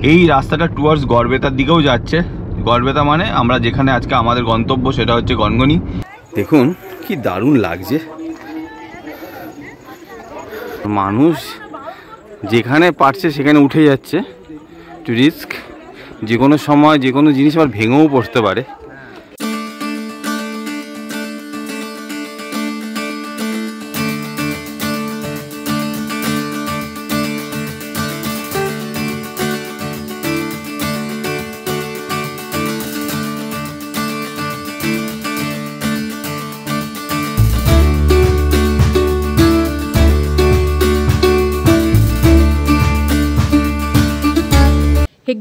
এই রাস্তাটা টুয়ার্ডস গড়বেতার দিকেও যাচ্ছে। গড়বেতা মানে আমরা যেখানে আজকে আমাদের গন্তব্য সেটা হচ্ছে গনগনি। দেখুন কি দারুণ লাগছে, মানুষ যেখানে পারছে সেখানে উঠে যাচ্ছে। টু রিস্ক, যে কোনো সময় যে কোনো জিনিস আবার ভেঙেও পড়তে পারে।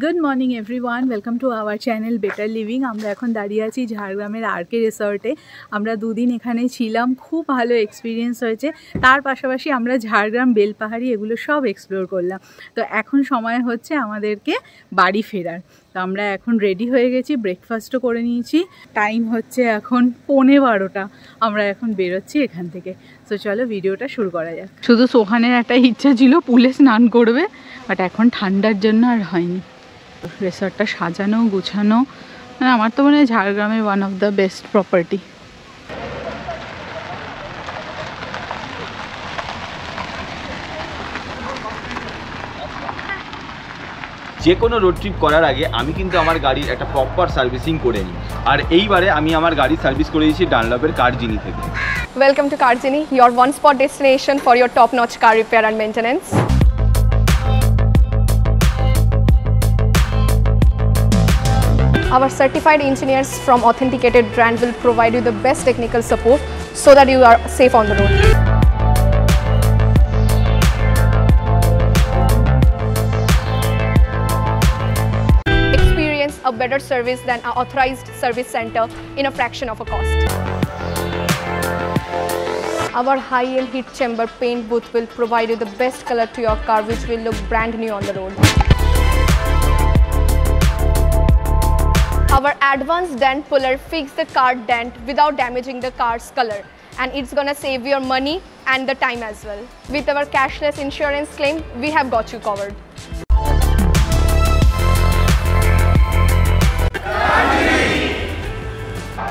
Good morning everyone, welcome to our channel better living. আমরা এখন দাঁড়িয়ে আছি ঝাড়গ্রামের আরকে রিসর্টে। আমরা দুদিন এখানে ছিলাম, খুব ভালো এক্সপিরিয়েন্স হয়েছে। তার পাশাপাশি আমরা ঝাড়গ্রাম, বেলপাহাড়ি এগুলো সব এক্সপ্লোর করলাম। তো এখন সময় হচ্ছে আমাদেরকে বাড়ি ফেরার। তো আমরা এখন রেডি হয়ে গেছি, ব্রেকফাস্টও করে নিয়েছি। টাইম হচ্ছে এখন 11:15। আমরা এখন বেরোচ্ছি এখান থেকে। তো চলো ভিডিওটা শুরু করা যাক। শুধু সোহানের একটা ইচ্ছা ছিল পুলে স্নান করবে, বাট এখন ঠান্ডার জন্য আর হয়নি। রিসর্টটা সাজানো গুছানো, আমার তো মনে হয় ঝাড়গ্রামে one of the best property. যে কোনো রোড ট্রিপ করার আগে আমি কিন্তু আমার গাড়ির একটা প্রপার সার্ভিসিং করে নিই। আর এইবারে আমি আমার গাড়ি সার্ভিস করে দিয়েছি ডানলপের কারজিনি থেকে। Welcome to Karjini, your one spot destination for your top notch car repair and maintenance. Our certified engineers from authenticated brand will provide you the best technical support so that you are safe on the road. Experience a better service than an authorized service center in a fraction of a cost. Our high-end heat chamber paint booth will provide you the best color to your car, which will look brand new on the road. Our advanced dent puller fixes the car dent without damaging the car's color, and it's gonna save your money and the time as well. With our cashless insurance claim, we have got you covered.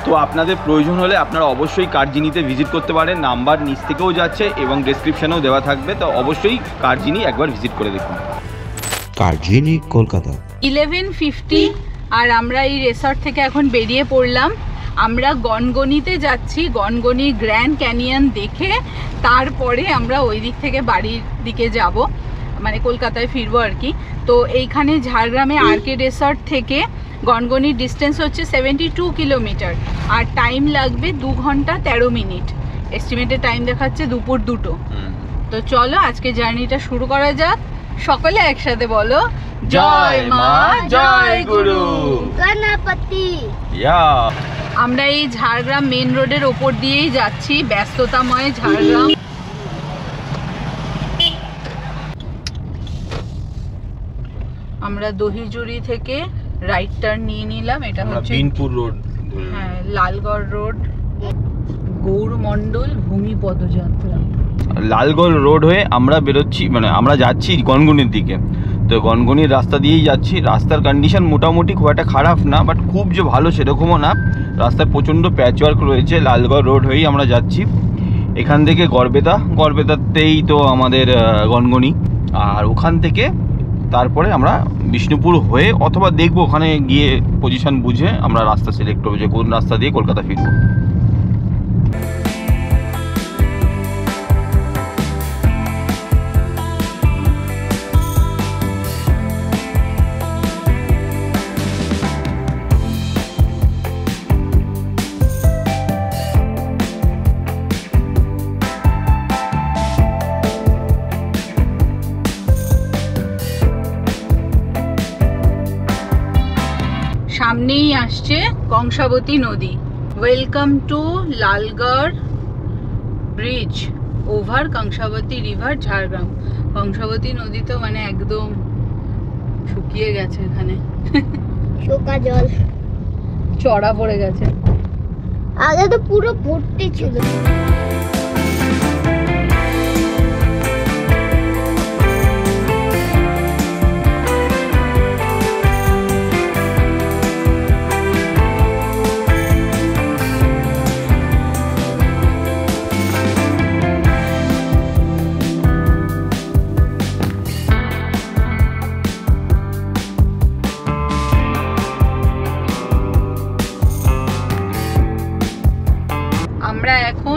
তো আপনাদের প্রয়োজন হলে আপনারা অবশ্যই কারজিনিতে visit করতে পারেন। Number নিচ থেকেও যাচ্ছে এবং ডেসক্রিপশনেও দেওয়া থাকবে। তো অবশ্যই কারজিনি একবার ভিজিট করে দেখুন। কারজিনি কলকাতা 11:50, আর আমরা এই রিসর্ট থেকে এখন বেরিয়ে পড়লাম। আমরা গনগনিতে যাচ্ছি। গনগনি গ্র্যান্ড ক্যানিয়ন দেখে তারপরে আমরা ওই দিক থেকে বাড়ির দিকে যাব, মানে কলকাতায় ফিরবো আর কি। তো এইখানে ঝাড়গ্রামে আরকে রিসর্ট থেকে গনগনির ডিস্টেন্স হচ্ছে 72 কিলোমিটার, আর টাইম লাগবে 2 ঘন্টা 13 মিনিট। এস্টিমেটেড টাইম দেখাচ্ছে দুপুর 2টো। তো চলো আজকে জার্নিটা শুরু করা যাক। সকলে একসাথে বলো, জয় মা জয় গুরু গণপতি। আমরা এই ঝাড়গ্রাম মেন রোডের ওপর দিয়েই যাচ্ছি, ব্যস্ততাময় ঝাড়গ্রাম। আমরা দহিজুড়ি থেকে রাইট টার্ন নিয়ে নিলাম। এটা হচ্ছে বিনপুর রোড, হ্যাঁ, লালগড় রোড, গৌরমণ্ডল ভূমি পদযাত্রা। লালগড় রোড হয়ে আমরা বেরোচ্ছি, মানে আমরা যাচ্ছি গনগনির দিকে। তো গনগনির রাস্তা দিয়েই যাচ্ছি। রাস্তার কন্ডিশন মোটামুটি খুব একটা খারাপ না, বাট খুব যে ভালো সেরকমও না। রাস্তায় প্রচণ্ড প্যাচওয়ার্ক রয়েছে। লালগড় রোড হয়েই আমরা যাচ্ছি। এখান থেকে গড়বেতাতেই তো আমাদের গনগনি, আর ওখান থেকে তারপরে আমরা বিষ্ণুপুর হয়ে অথবা দেখবো ওখানে গিয়ে পজিশন বুঝে আমরা রাস্তা সিলেক্ট করবো যে কোন রাস্তা দিয়ে কলকাতা ফিরবো। সামনেই আসছে কংসাবতী নদী। Welcome to Lalgarh bridge over Kangsabati river, Jhargram. Kangsabati নদী তো মানে একদম শুকিয়ে গেছে, এখানে শুকা জল চড়া পড়ে গেছে। আগে তো পুরো ভর্তি ছিল।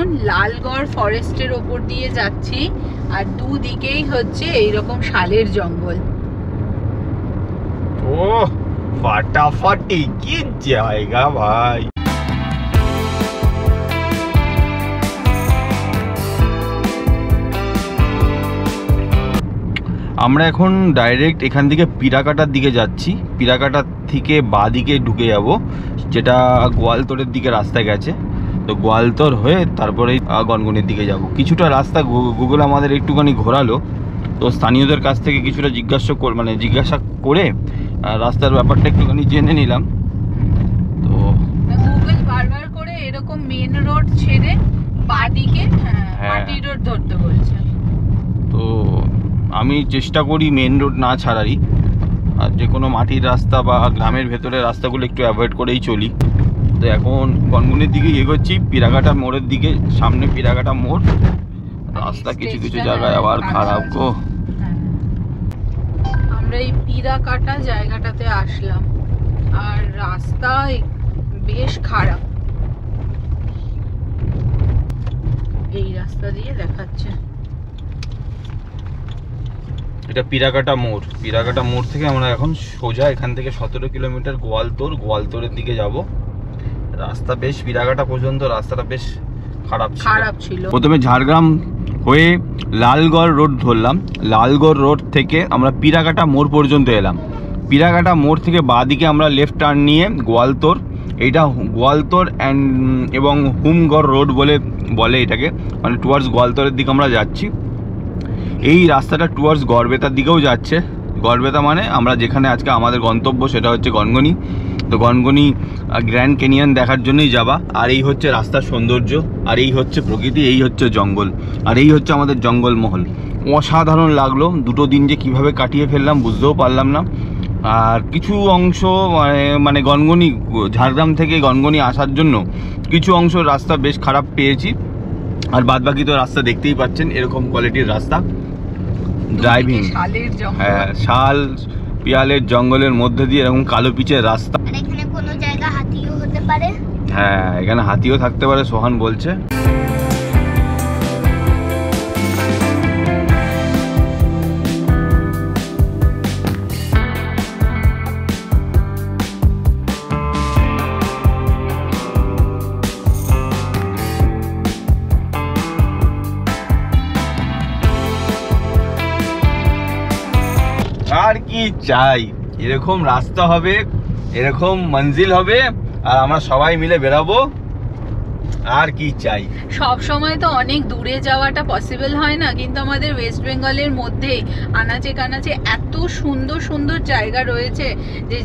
এখন লালগড় ফরেস্টের ওপর দিয়ে যাচ্ছি, আর দুদিকেই হচ্ছে এইরকম শালের জঙ্গল। ও ফাটাফাটি, কি জায়গা ভাই। আমরা এখন ডাইরেক্ট এখান থেকে পিরাকাটার দিকে যাচ্ছি। পিরাকাটার থেকে বাঁ দিকে ঢুকে যাব, যেটা গোয়ালতোড়ের দিকে রাস্তা গেছে। তো গোয়ালতোড় হয়ে তারপরে গনগনির দিকে যাব। কিছুটা রাস্তা গুগল আমাদের একটুখানি ঘোরালো, তো স্থানীয়দের কাছ থেকে কিছুটা জিজ্ঞাসা করে রাস্তার ব্যাপারটা একটুখানি জেনে নিলাম। তো গুগল বারবার করে এরকম মেন রোড ছেড়ে বাঁদিকে মাটি রোড ধরতে বলছে। তো আমি চেষ্টা করি মেন রোড না ছাড়ারই, আর যে কোনো মাটির রাস্তা বা গ্রামের ভেতরের রাস্তাগুলো একটু অ্যাভয়েড করেই চলি। তো এখন গনগনির দিকে এগোচ্ছি, পিরাকাটা মোড়ের দিকে। সামনে পিরাকাটা মোড়, রাস্তা কিছু কিছু জায়গায় আবার খারাপ গো। আমরা এই পিরাকাটা জায়গাটাতে আসলাম, আর রাস্তা বেশ খারাপ। এই রাস্তা দিয়ে দেখাচ্ছে। এটা পিরাকাটা মোড়। পিরাকাটা মোড় থেকে আমরা এখন সোজা এখান থেকে 17 কিলোমিটার গোয়ালতোড়ের দিকে যাব। রাস্তা বেশ, পিরাকাটা পর্যন্ত রাস্তাটা বেশ খারাপ ছিল। প্রথমে ঝাড়গ্রাম হয়ে লালগড় রোড ধরলাম। লালগড় রোড থেকে আমরা পিরাকাটা মোড় পর্যন্ত এলাম। পিরাকাটা মোড় থেকে বাঁ দিকে আমরা লেফট টার্ন নিয়ে গোয়ালতোড়, এইটা গোয়ালতোড় এবং হুমগড় রোড বলে এটাকে, মানে টুয়ার্ডস গোয়ালতোড়ের দিকে আমরা যাচ্ছি। এই রাস্তাটা টুয়ার্ডস গড়বেতার দিকেও যাচ্ছে। গড়বেতা মানে আমরা যেখানে আজকে আমাদের গন্তব্য, সেটা হচ্ছে গনগনি। তো গনগনি গ্র্যান্ড ক্যানিয়ন দেখার জন্যই যাবা। আর এই হচ্ছে রাস্তার সৌন্দর্য, আর এই হচ্ছে প্রকৃতি, এই হচ্ছে জঙ্গল, আর এই হচ্ছে আমাদের জঙ্গলমহল। অসাধারণ লাগলো। দুটো দিন যে কিভাবে কাটিয়ে ফেললাম বুঝতেও পারলাম না। আর কিছু অংশ মানে গনগনি, ঝাড়গ্রাম থেকে গনগনি আসার জন্য কিছু অংশ রাস্তা বেশ খারাপ পেয়েছি, আর বাদবাকি তো রাস্তা দেখতেই পাচ্ছেন এরকম কোয়ালিটির রাস্তা। ড্রাইভিং, হ্যাঁ, শাল পিয়ালের জঙ্গলের মধ্যে দিয়ে এরকম কালো পিচের রাস্তা। আর এখানে কোনো জায়গা হাতিও হতে পারে। হ্যাঁ, এখানে হাতিও থাকতে পারে, সোহান বলছে। আর কি চাই, এরকম রাস্তা হবে, এরকম মঞ্জিল হবে, আর আমরা সবাই মিলে বেরাবো। আর কি চাই। সব সময় তো অনেক দূরে যাওয়াটা পসিবল হয় না, কিন্তু আমাদের ওয়েস্ট বেঙ্গলের মধ্যে আনাচে কানাচে এত সুন্দর সুন্দর জায়গা রয়েছে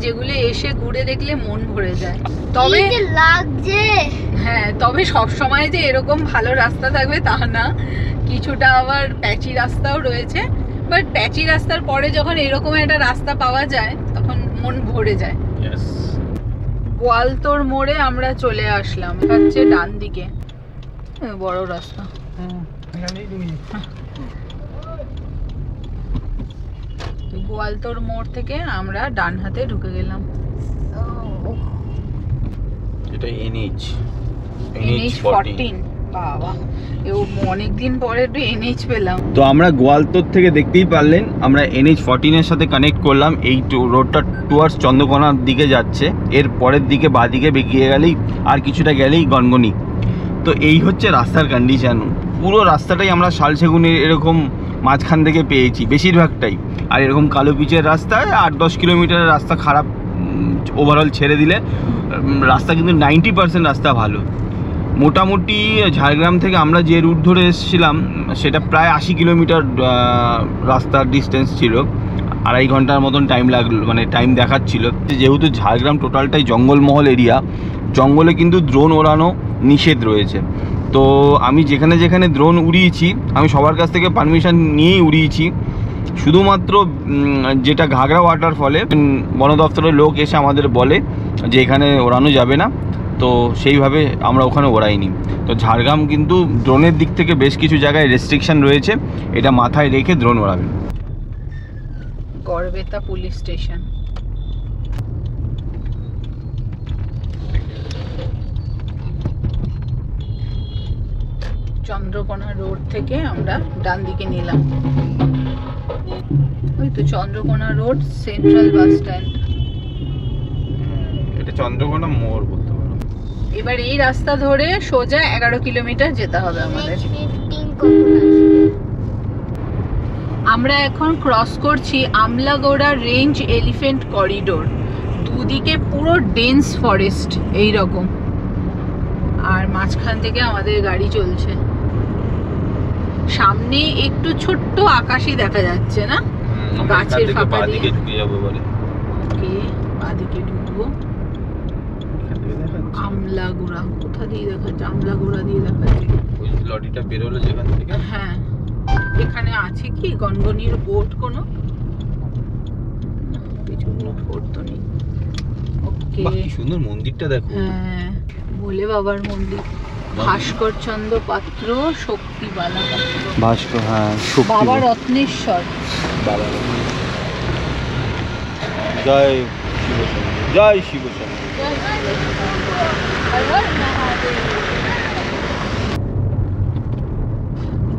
যেগুলো এসে ঘুরে দেখলে মন ভরে যায়। তবে কি যে লাগছে, হ্যাঁ, তবে সব সময় যে এরকম ভালো রাস্তা থাকবে তা না, কিছুটা আবার প্যাচি রাস্তাও রয়েছে। বাট প্যাচি রাস্তার পরে যখন এরকম একটা রাস্তা পাওয়া যায় তখন মন ভরে যায়। গোয়ালতোড় মোড়ে আমরা চলে আসলাম, হচ্ছে ডান দিকে বড় রাস্তা। গোয়ালতোড় মোড় থেকে আমরা ডান হাতে ঢুকে গেলাম। এটা NH 14। বাবা, অনেকদিন পরে একটু NH পেলাম। তো আমরা গোয়ালতোড় থেকে দেখতেই পারলেন আমরা NH 14 এর সাথে কানেক্ট করলাম। এই রোডটা টুয়ার্ডস চন্দ্রকোনার দিকে যাচ্ছে। এর পরের দিকে বাঁ দিকে বেরিয়ে গেলেই, আর কিছুটা গেলেই গনগনি। তো এই হচ্ছে রাস্তার কন্ডিশন। পুরো রাস্তাটাই আমরা শাল সেগুনের এরকম মাঝখান থেকে পেয়েছি বেশিরভাগটাই। আর এরকম কালো পিচের রাস্তায় 8-10 কিলোমিটারের রাস্তা খারাপ, ওভারঅল ছেড়ে দিলে রাস্তা কিন্তু 90% রাস্তা ভালো। মোটামুটি ঝাড়গ্রাম থেকে আমরা যে রুট ধরে এসেছিলাম সেটা প্রায় 80 কিলোমিটার রাস্তার ডিস্টেন্স ছিল। 2.5 ঘন্টার মতন টাইম লাগলো, মানে টাইম দেখাচ্ছিল। যেহেতু ঝাড়গ্রাম টোটালটাই জঙ্গলমহল এরিয়া, জঙ্গলে কিন্তু ড্রোন ওড়ানো নিষেধ রয়েছে। তো আমি যেখানে যেখানে ড্রোন উড়িয়েছি আমি সবার কাছ থেকে পারমিশন নিয়েই উড়িয়েছি। শুধুমাত্র যেটা ঘাগড়া ওয়াটারফলে বন দপ্তরের লোক এসে আমাদের বলে যে এখানে ওড়ানো যাবে না, তো সেইভাবে আমরা ওখানে ওড়াইনি। তো ঝাড়গ্রাম কিন্তু ড্রোনের দিক থেকে বেশ কিছু জায়গায় রেস্ট্রিকশন রয়েছে, এটা মাথায় রেখে ড্রোন ওড়াবেন। Garhbeta police station. Chandrakona road থেকে আমরা ডান দিকে নিলাম। ওই তো Chandrakona road, central bus stand. এটা চন্দ্রকোনা মোড় বলতে পারো। এবার এই রাস্তা ধরে সোজা 11 কিলোমিটার যেতে হবে আমাদের। 15 কখন আসবে? আমরা এখন ক্রস করছি আমলাগোড়া রেঞ্জ এলিফ্যান্ট করিডোর। দুদিকে পুরো ডেন্স ফরেস্ট এই রকম, আর মাঝখান থেকে আমাদের গাড়ি চলছে। সামনে একটু ছোট্ট আকাশই দেখা যাচ্ছে না, গাছের ফাঁকা দিয়ে। বাদিকে ঢুকে যাবো বলে। ওকে, বাদিকে ঢুকবো। আমলাগোড়া কোথা দিয়ে দেখা যাচ্ছে? আমলাগোড়া দিয়ে দেখা যাচ্ছে। ওই লরিটা বেরোলো যেখান থেকে। হ্যাঁ, এখানে আছে কি গনগনির বোট কোনো? কিছু বোট তো নেই। ওকে, বাহ, কি সুন্দর মন্দিরটা দেখো। হ্যাঁ, ভোলে বাবার মন্দির। ভাস্কর চন্দ্র পাত্র, শক্তি বালা পাত্র, ভাস্কর, হ্যাঁ, বাবা রত্নেশ্বর। বাবা জয় শিবশম্ভু, জয় শিবশম্ভু।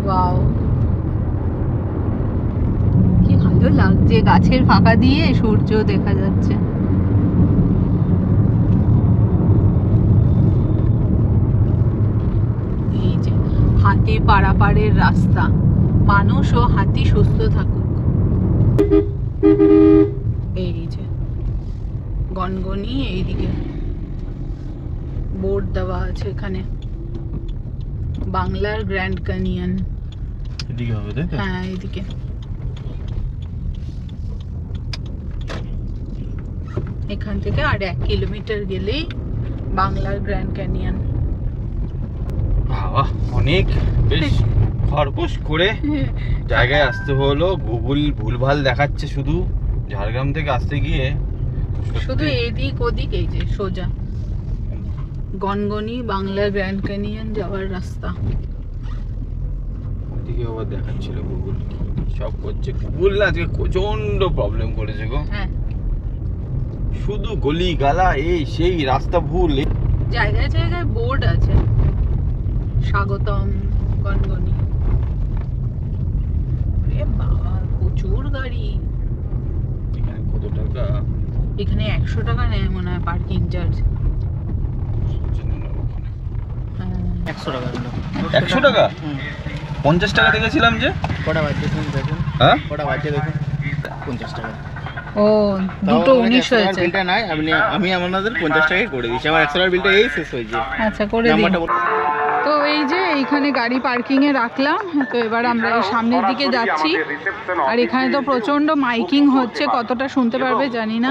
ওয়াও, কি ভালো লাগছে, গাছের ফাঁকা দিয়ে সূর্য দেখা যাচ্ছে। এই যে হাতি পারাপারের রাস্তা, মানুষ ও হাতি সুস্থ থাকুক। এই যে গনগনি, এইদিকে বোর্ড দেওয়া আছে এখানে, বাংলার গ্র্যান্ড ক্যানিয়ন। এদিকে হবে তাই তো? হ্যাঁ, এইদিকে। এখান থেকে আর 1 কিলোমিটার গেলেই বাংলার গ্র্যান্ড ক্যানিয়ন। বাহ, অনেক বেশ খরপোশ করে জায়গায় আসতে হলো। গুগল ভুলভাল দেখাচ্ছে শুধু। ঝাড়গ্রাম থেকে আসতে গিয়ে শুধু এদিক ওদিক, এই যে সোজা গনগনি বাংলার গ্র্যান্ড ক্যানিয়ন যাওয়ার রাস্তা। ওদিকে আবার দেখাচ্ছিল গুগল, সব করছে গুগল। না, আজকে প্রচন্ড প্রবলেম করেছে গো। হ্যাঁ, শুধু গলি গালা, এই সেই, রাস্তা ভুল। জায়গায় জায়গায় বোর্ড আছে, স্বাগতম গনগনি। এ বাবা, প্রচুর গাড়ি। এখানে কত টাকা? এখানে 100 টাকা নেয় মনে হয় পার্কিং চার্জ। 100 টাকা দিল। 100 টাকা? 50 টাকা দেখেছিলাম যে। কটা বাজছে দেখুন? হ্যাঁ, কটা বাজছে দেখুন? 50 টাকা। ও, দুটো 19 হয়েছে। বিলটা নাই, আমি আপনাদের 50 টাকায় করে দিয়েছি। আমার 100 টাকার বিলটা এই শেষ হয়েছে। আচ্ছা, করে দিন। তো এই যে এইখানে গাড়ি পার্কিং এ রাখলাম। তো এবার আমরা এই সামনের দিকে যাচ্ছি, আর এখানে তো প্রচন্ড মাইকিং হচ্ছে, কতটা শুনতে পারবে জানি না।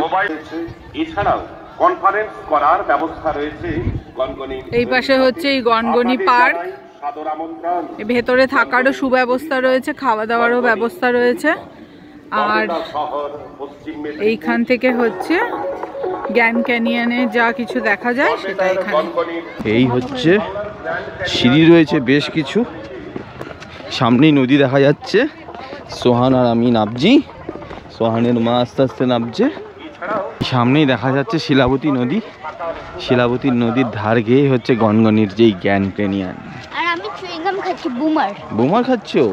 এছাড়াও কনফারেন্স করার ব্যবস্থা রয়েছে গনগনি। এই পাশে হচ্ছে এই গনগনি পার্ক, সাদর আমন্ত্রণ। ভেতরে থাকারও সুব্যবস্থা রয়েছে, খাওয়া দাওয়ারও ব্যবস্থা রয়েছে। আর শহর পশ্চিম এইখান থেকে হচ্ছে গ্র্যান্ড ক্যানিয়নে যা কিছু দেখা যায় সেটা এখানে। এই হচ্ছে সিঁড়ি রয়েছে বেশ কিছু, সামনেই নদী দেখা যাচ্ছে। সোহান আর আমি নামছি, সোহানের মা আস্তে আস্তে নামছে। সামনেই দেখা যাচ্ছে শিলাবতী নদী। শিলাবতী নদীর ধার গিয়ে হচ্ছে গনগনির যেই গ্র্যান্ড ক্যানিয়ন। আর আমি চুইংগাম খাচ্ছি, বুমার। বোমা খাচ্ছো?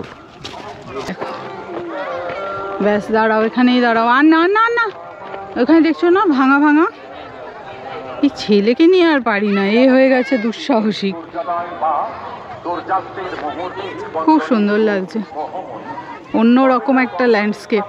ব্যাস, দাঁড়াও, এখানেই দাঁড়াও। আর না না না, ওখানে দেখছো না ভাঙা ভাঙা? এই ছেলেকে নিয়ে আর পারি না, এ হয়ে গেছে দুঃসাহসিক। খুব সুন্দর লাগছে, অন্যরকম একটা ল্যান্ডস্কেপ।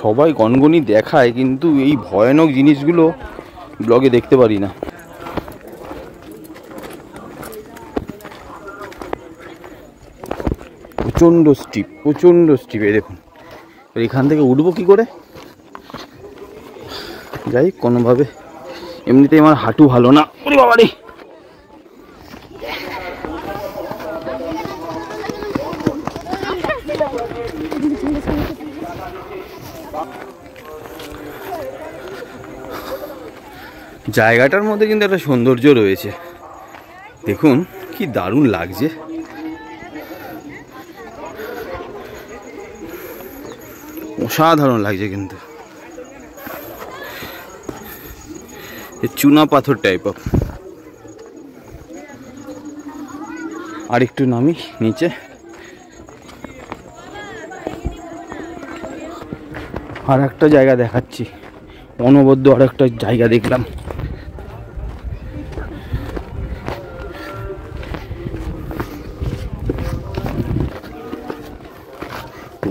সবাই গনগনি দেখায়, কিন্তু এই ভয়ানক জিনিসগুলো ব্লগে দেখতে পারি না। প্রচণ্ড স্টিপ, এই দেখুন। এখান থেকে উঠবো কি করে? যাই কোনোভাবে, এমনিতেই আমার হাঁটু ভালো না। ওরে বাবা রে, জায়গাটার মধ্যে কিন্তু একটা সৌন্দর্য রয়েছে, দেখুন কি দারুণ লাগছে। অসাধারণ লাগছে কিন্তু, চুনা পাথর টাইপ অফ। আর একটু নামি নিচে, আর একটা জায়গা দেখাচ্ছি, অনবদ্য আর একটা জায়গা দেখলাম।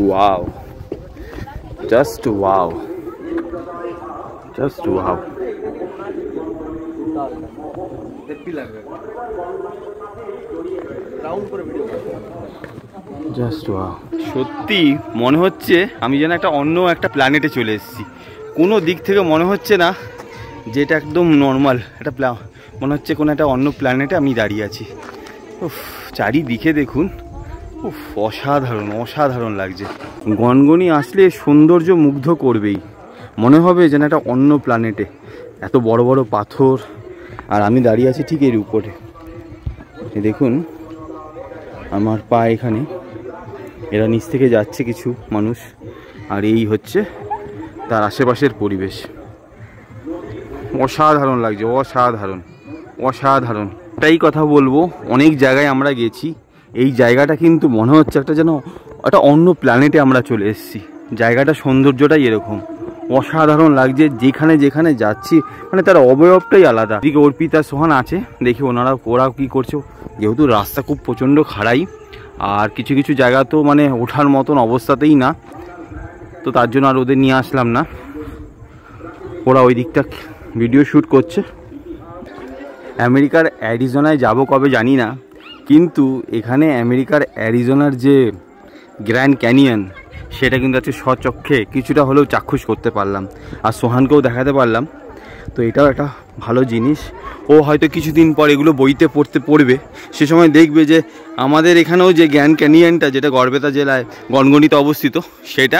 Wow, just wow, just wow. Just wow, সত্যি মনে হচ্ছে আমি যেন অন্য একটা প্ল্যানেটে চলে এসেছি। কোনো দিক থেকে মনে হচ্ছে না যে এটা একদম নর্মাল একটা মনে হচ্ছে কোনো একটা অন্য প্ল্যানেটে আমি দাঁড়িয়ে আছি। উফ, চারিদিকে দেখুন, উফ, অসাধারণ লাগছে। গনগনি আসলে সৌন্দর্য মুগ্ধ করবেই, মনে হবে যেন একটা অন্য প্ল্যানেটে। এত বড় বড় পাথর, আর আমি দাঁড়িয়ে আছি ঠিক এর উপরে। দেখুন আমার পা এখানে, এরা নিচ থেকে যাচ্ছে কিছু মানুষ, আর এই হচ্ছে তার আশেপাশের পরিবেশ। অসাধারণ লাগছে, অসাধারণ। এটাই কথা বলবো, অনেক জায়গায় আমরা গেছি, এই জায়গাটা কিন্তু মনে হচ্ছে একটা যেন একটা অন্য প্ল্যানেটে আমরা চলে এসেছি। জায়গাটা সৌন্দর্যটাই এরকম অসাধারণ লাগছে। যেখানে যাচ্ছি মানে তার অবয়বটাই আলাদা। এদিকে অর্পিতা সোহান আছে, দেখি ওরা কি করছে। যেহেতু রাস্তা খুব প্রচণ্ড খাড়াই, আর কিছু কিছু জায়গা তো মানে ওঠার মতন অবস্থাতেই না, তো তার জন্য আর ওদের নিয়ে আসলাম না। ওরা ওই দিকটা ভিডিও শ্যুট করছে। আমেরিকার অ্যারিজোনায় যাব কবে জানি না, কিন্তু এখানে আমেরিকার অ্যারিজোনার যে গ্র্যান্ড ক্যানিয়ন, সেটা কিন্তু আজকে স্বচক্ষে কিছুটা হলেও চাক্ষুষ করতে পারলাম, আর সোহানকেও দেখাতে পারলাম। তো এটাও একটা ভালো জিনিস। ও হয়তো কিছুদিন পর এগুলো বইতে পড়বে, সে সময় দেখবে যে আমাদের এখানেও যে গ্র্যান্ড ক্যানিয়নটা, যেটা গড়বেতা জেলায় গনগনিতে অবস্থিত, সেটা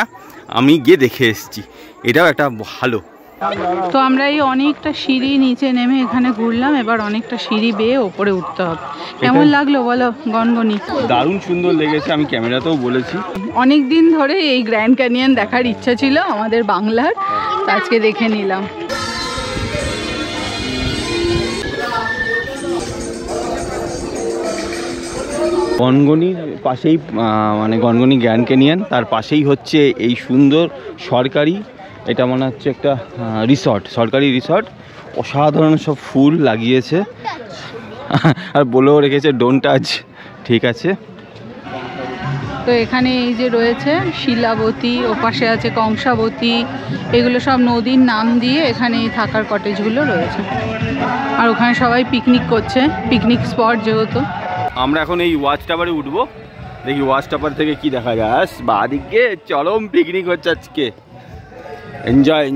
আমি গিয়ে দেখে এসেছি। এটাও একটা ভালো। তো আমরা এই অনেকটা সিঁড়ি নিচে নেমে এখানে ঘুরলাম, এবার অনেকটা সিঁড়ি বেয়ে ওপরে উঠতে হবে। কেমন লাগলো বলো গনগনি? দারুণ সুন্দর লেগেছে, আমি ক্যামেরাতেও বলেছি। অনেক দিন ধরে এই গ্র্যান্ড ক্যানিয়ন দেখার ইচ্ছা ছিল আমাদের বাংলার, আজকে দেখে নিলাম। গনগনির পাশেই মানে গনগনি গ্র্যান্ড ক্যানিয়ন, তার পাশেই হচ্ছে এই সুন্দর সরকারি, এটা মনে হচ্ছে একটা সরকারি রিসর্ট। অসাধারণ সব ফুল লাগিয়েছে, আর বলেও রেখেছে ডোন্ট টাচ। ঠিক আছে, তো এখানে এই যে রয়েছে শিলাবতী, ও পাশে আছে কংসাবতী, এগুলো সব নদীর নাম দিয়ে এখানে এই থাকার কটেজগুলো রয়েছে। আর ওখানে সবাই পিকনিক করছে, পিকনিক স্পট যেহেতু। আমরা এখন এই ওয়াচ টাওয়ারে উঠবো, দেখি ওয়াচ টাওয়ার থেকে কি দেখা যায়। বাদিকে চরম পিকনিক হচ্ছে আজকে, এনজয়।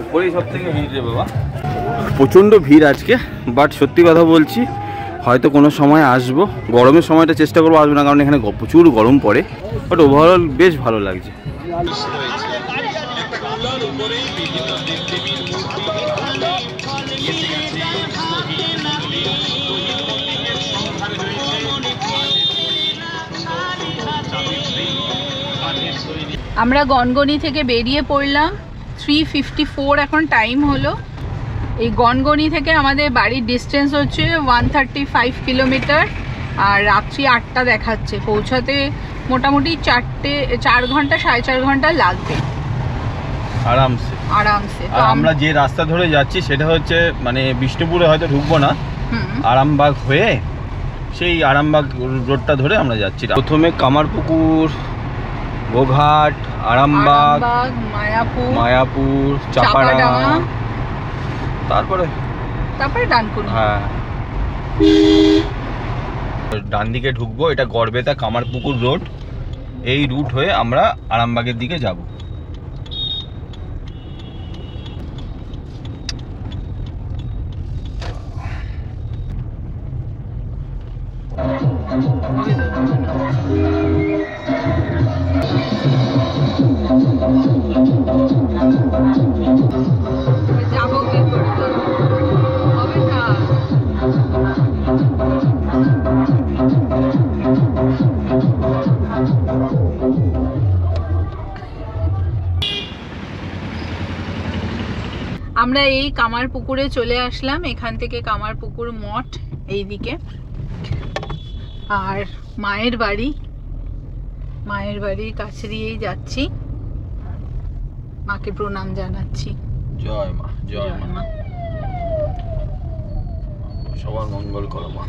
উপরেই সব থেকে ভিড় রে বাবা, প্রচণ্ড ভিড় আজকে। বাট সত্যি কথা বলছি, হয়তো কোনো সময় আসবো, গরমের সময়টা চেষ্টা করবো আসবো না, কারণ এখানে প্রচুর গরম পড়ে। বাট ওভারঅল বেশ ভালো লাগছে। আমরা গনগনি থেকে বেরিয়ে পড়লাম, 3:54 এখন টাইম হলো। এই গনগনি থেকে আমাদের বাড়ির ডিস্টেন্স হচ্ছে 135 কিলোমিটার, আর রাত্রি 8টা দেখাচ্ছে। পৌঁছাতে মোটামুটি 4 ঘন্টা 4.5 ঘন্টা লাগবে আরামসে। আর আমরা যে রাস্তা ধরে যাচ্ছি সেটা হচ্ছে মানে বিষ্ণুপুরে হয়তো ঢুকবো না, আরামবাগ হয়ে সেই আরামবাগ রোডটা ধরে আমরা যাচ্ছি। প্রথমে কামারপুকুর, গোঘাট, আরামবাগ, মায়াপুর, চাপাডাঙ্গা, তারপরে ডানকুনি। হ্যাঁ, ডান দিকে ঢুকবো, এটা গড়বেতা কামারপুকুর রোড। এই রুট হয়ে আমরা আরামবাগের দিকে যাব। যাবো কি করে তো হবে না। আমরা এই কামারপুকুরে চলে আসলাম। এখান থেকে কামারপুকুর মঠ এইদিকে, আর মায়ের বাড়ির কাছে দিয়েই যাচ্ছি। মাকে প্রণাম জানাচ্ছি। জয় মা, জয় মা, সবার মঙ্গল করো মা।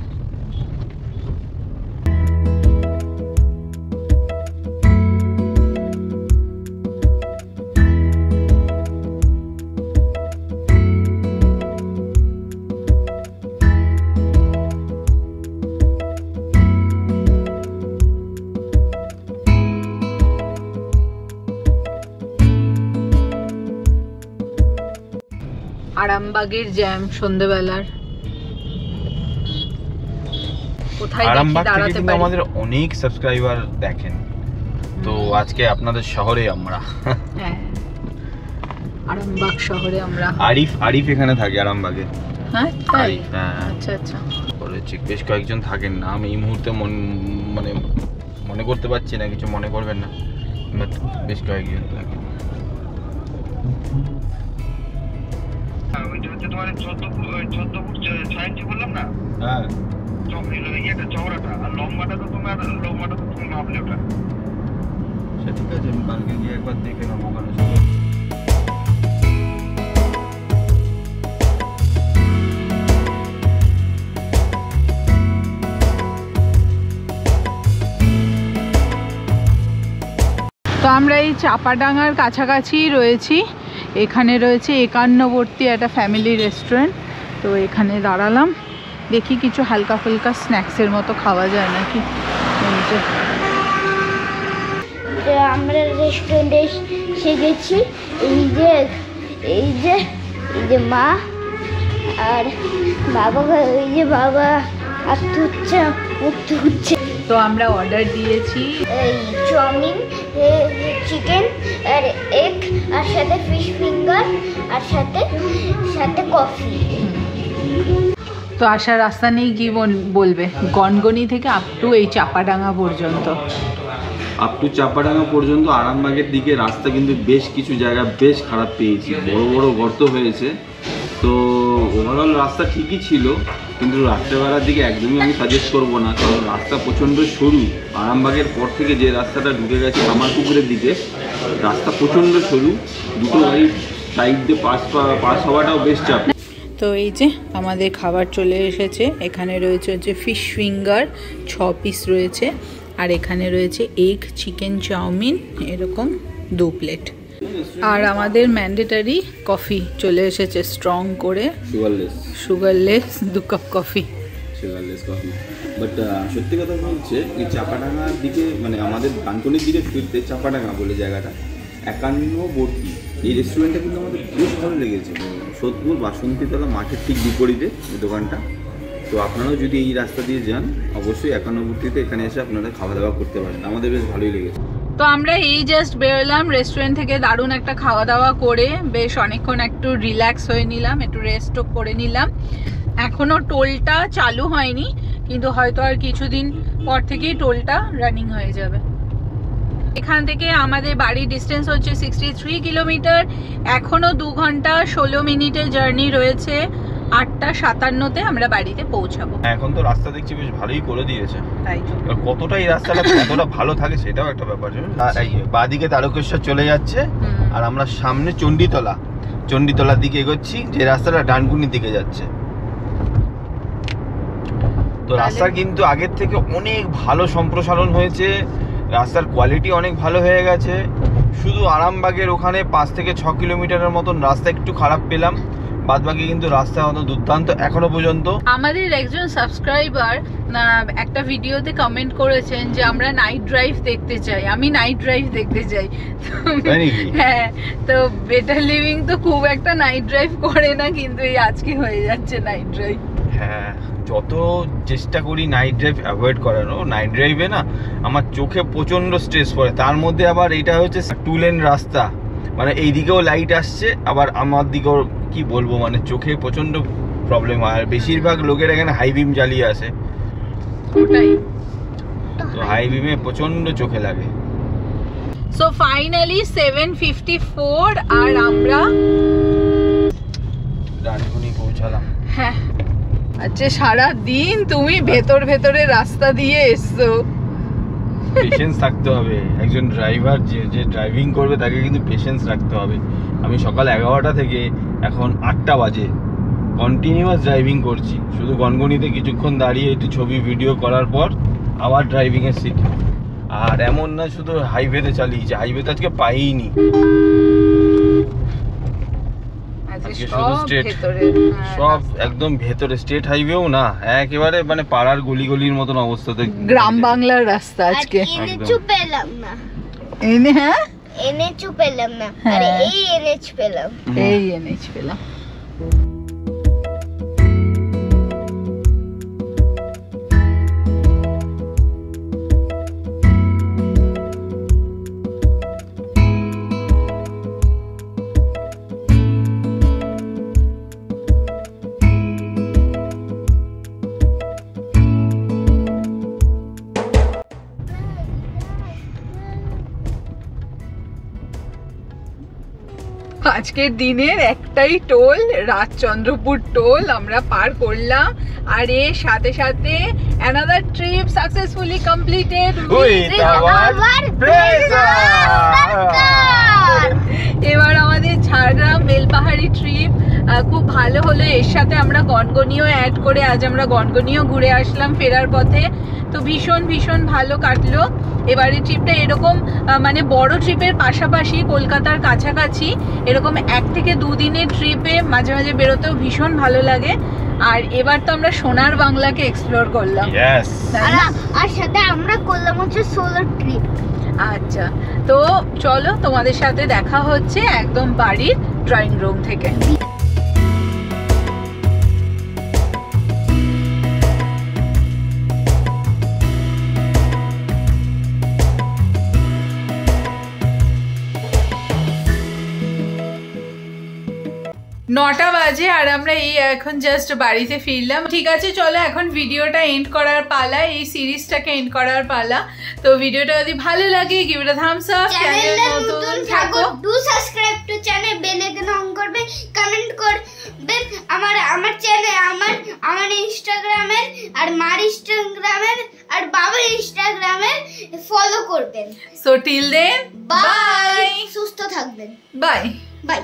আরামবাগের জ্যাম সন্ধ্যেবেলার, কোথায় আরামবাগ থেকে দাঁড়াতে কিন্তু পারি। আমাদের অনেক সাবস্ক্রাইবার দেখেন, তো আজকে আপনাদের শহরে আমরা। হ্যাঁ, আরামবাগ শহরে আমরা। আরিফ এখানে থাকে আরামবাগে। হ্যাঁ তাই? আরিফ, হ্যাঁ। আচ্ছা আচ্ছা। বেশ কয়েকজন থাকেন, না আমি এই মুহূর্তে মনে করতে পারছি না, কিছু মনে করবেন না, বাট বেশ কয়েকজন থাকেন। হ্যাঁ, সে ঠিক আছে, আমি কালকে গিয়ে একবার দেখে নেবো ওখানে। তো আমরা এই চাপাডাঙ্গার কাছাকাছি রয়েছি। এখানে রয়েছে একান্নবর্তী একটা ফ্যামিলি রেস্টুরেন্ট। তো এখানে দাঁড়ালাম, দেখি কিছু হালকা ফুলকা স্ন্যাক্সের মতো খাওয়া যায় নাকি। আমরা রেস্টুরেন্টে এসে গেছি। এই যে মা আর বাবা, বাবা আর তুচ্ছে। তো আমরা অর্ডার দিয়েছি এই চাউমিন, চিকেন আর এগ, আর সাথে ফিশ ফিঙ্গার, আর সাথে কফি। তো আসার রাস্তা নেই কি বলবে? গনগনি থেকে আপ টু এই চাপাডাঙ্গা পর্যন্ত। আপ টু চাপাডাঙ্গা পর্যন্ত আরামবাগের দিকে রাস্তা কিন্তু বেশ কিছু জায়গা বেশ খারাপ পেয়েছি, বড় বড় গর্ত হয়েছে। তো ওভারঅল রাস্তা ঠিকই ছিল, কিন্তু রাত্রেবেলার দিকে একদমই আমি সাজেস্ট করবো না, কারণ রাস্তা প্রচণ্ড সরু। আরামবাগের পর থেকে যে রাস্তাটা ঢুকে গেছে কামারপুকুরের দিকে, রাস্তা প্রচণ্ড সরু, দুটো গাড়ি সাইড দিয়ে পাস হওয়াটাও বেশ চাপ। তো এই যে আমাদের খাবার চলে এসেছে। এখানে রয়েছে হচ্ছে ফিশ ফিঙ্গার 6 পিস রয়েছে, আর এখানে রয়েছে এগ চিকেন চাউমিন এরকম 2 প্লেট, আর আমাদের ম্যান্ডেটারি কফি চলে এসেছে স্ট্রং করে, সুগারলেস 2 কাপ কফি। বাট সত্যি কথা বলছে, এই চাপাডাঙ্গার দিকে মানে আমাদের ডানকুনির দিকে ফিরতে চাপাডাঙ্গা বলে জায়গাটা একান্নবর্তী, এই রেস্টুরেন্টটা কিন্তু আমাদের বেশ ভালো লেগেছে। সোদপুর বাসন্তীতলা মাঠের ঠিক বিপরীতে এই দোকানটা। তো আপনারাও যদি এই রাস্তা দিয়ে যান, অবশ্যই একান্নবর্তীতে এখানে এসে আপনারা খাওয়া দাওয়া করতে পারেন, আমাদের বেশ ভালোই লেগেছে। তো আমরা এই জাস্ট বেরোলাম রেস্টুরেন্ট থেকে, দারুণ একটা খাওয়া দাওয়া করে বেশ অনেকক্ষণ একটু রিল্যাক্স হয়ে নিলাম, একটু রেস্টও করে নিলাম। এখনো টোলটা চালু হয়নি, কিন্তু হয়তো আর কিছুদিন পর থেকেই টোলটা রানিং হয়ে যাবে। এখান থেকে আমাদের বাড়ির ডিস্টেন্স হচ্ছে 63 কিলোমিটার। এখনো 2 ঘন্টা 16 মিনিটের জার্নি রয়েছে। 8:57-তে আমরা বাড়িতে পৌঁছাবো। এখন তো রাস্তা দেখছি বেশ ভালোই করে দিয়েছে, তাই কতটা এই রাস্তাটা কতটা ভালো থাকে সেটাও একটা ব্যাপার। বাদিকে তারকেশ্বর চলে যাচ্ছে, আর আমরা সামনে চণ্ডীতলার দিকে এগোচ্ছি, যে রাস্তাটা ডানকুনির দিকে যাচ্ছে। তো তো রাস্তা কিন্তু আগের থেকে অনেক ভালো সম্প্রসারণ হয়েছে, রাস্তার কোয়ালিটি অনেক ভালো হয়ে গেছে। শুধু আরামবাগের ওখানে 5 থেকে 6 কিলোমিটারের মতন রাস্তা একটু খারাপ পেলাম, বাদ বাকি কিন্তু রাস্তা অত দুর্দান্ত এখনো পর্যন্ত। আমাদের একজন সাবস্ক্রাইবার একটা ভিডিওতে কমেন্ট করেছেন যে আমরা নাইট ড্রাইভ দেখতে চাই, আমি নাইট ড্রাইভ দেখতে চাই। হ্যাঁ, তো বেটার লিভিং তো খুব একটা নাইট ড্রাইভ করে না, কিন্তু এই আজকে হয়ে যাচ্ছে নাইট ড্রাইভ। হ্যাঁ, যত চেষ্টা করি নাইট ড্রাইভ অ্যাভয়েড করানো, নাইট ড্রাইভে না আমার চোখে প্রচন্ড স্ট্রেস পড়ে। তার মধ্যে আবার এটা হচ্ছে 2 লেন রাস্তা, মানে এই দিকেও লাইট আসছে, আবার আমার দিকেও কি বলবো, মানে চোখে প্রচন্ড প্রবলেম হয়। আর বেশিরভাগ লোকের এখানে হাই বিম জ্বালিয়ে আসে, তো হাই বিমে প্রচন্ড চোখে লাগে। সো ফাইনালি 7:54 আর আমরা ডানকুনি পৌঁছালাম। হ্যাঁ, আচ্ছা সারা দিন তুমি ভেতরে রাস্তা দিয়ে এসছো। পেশেন্স থাকতে হবে, একজন ড্রাইভার যে ড্রাইভিং করবে তাকে কিন্তু পেশেন্স রাখতে হবে। আমি সকাল 11টা থেকে এখন 8টা বাজে কন্টিনিউয়াস ড্রাইভিং করছি, শুধু গনগনিতে কিছুক্ষণ দাঁড়িয়ে একটু ছবি ভিডিও করার পর আবার ড্রাইভিংয়ের সিট। আর এমন না শুধু হাইওয়েতে চালিয়েছি, হাইওয়েতে আজকে পাইনি, সব একদম ভেতরে, স্টেট হাইওয়েও না, একেবারে মানে পাড়ার গলির মতন অবস্থাতে, গ্রাম বাংলার রাস্তা আজকে। এনেচু পেলাম না, হ্যাঁ এনেচু পেলাম না, আরে এই এনেচ পেলাম, এই এনেচ পেলাম। আজকের দিনের একটাই টোল, রাজচন্দ্রপুর টোল আমরা পার করলাম, আর এর সাথে সাথে another trip successfully completed with our Brezza। এবার আমাদের ঝাড়গ্রাম বেলপাহাড়ি ট্রিপ খুব ভালো হলো, এর সাথে আমরা গনগনিও অ্যাড করে আজ আমরা গনগনিও ঘুরে আসলাম ফেরার পথে, তো ভীষণ ভালো কাটলো। এবারে ট্রিপটা এরকম মানে বড় ট্রিপের পাশাপাশি কলকাতার কাছাকাছি এরকম 1 থেকে 2 দিনের ট্রিপে মাঝে মাঝে বেরোতেও ভীষণ ভালো লাগে। আর এবার তো আমরা সোনার বাংলাকে এক্সপ্লোর করলাম, আর সাথে আমরা করলাম হচ্ছে সোলো ট্রিপ। আচ্ছা, তো চলো তোমাদের সাথে দেখা হচ্ছে একদম বাড়ির ড্রয়িং রুম থেকে। নটা বাজে আর আমরা এই এখন জাস্ট বাড়িতে ফিরলাম। ঠিক আছে, চলো এখন ভিডিওটা এন্ড করার পালা, এই সিরিজটাকে এন্ড করার পালা। তো ভিডিওটা যদি ভালো লাগে give it a thumbs up, channel নতুন থাকো do subscribe to channel, bell icon on করবে, কমেন্ট করবেন আমার চ্যানেল, আমার ইনস্টাগ্রামের আর মার ইনস্টাগ্রামের আর বাবার ইনস্টাগ্রামের ফলো করবেন। সো টিল দেন বাই, সুস্থ থাকবেন, বাই বাই।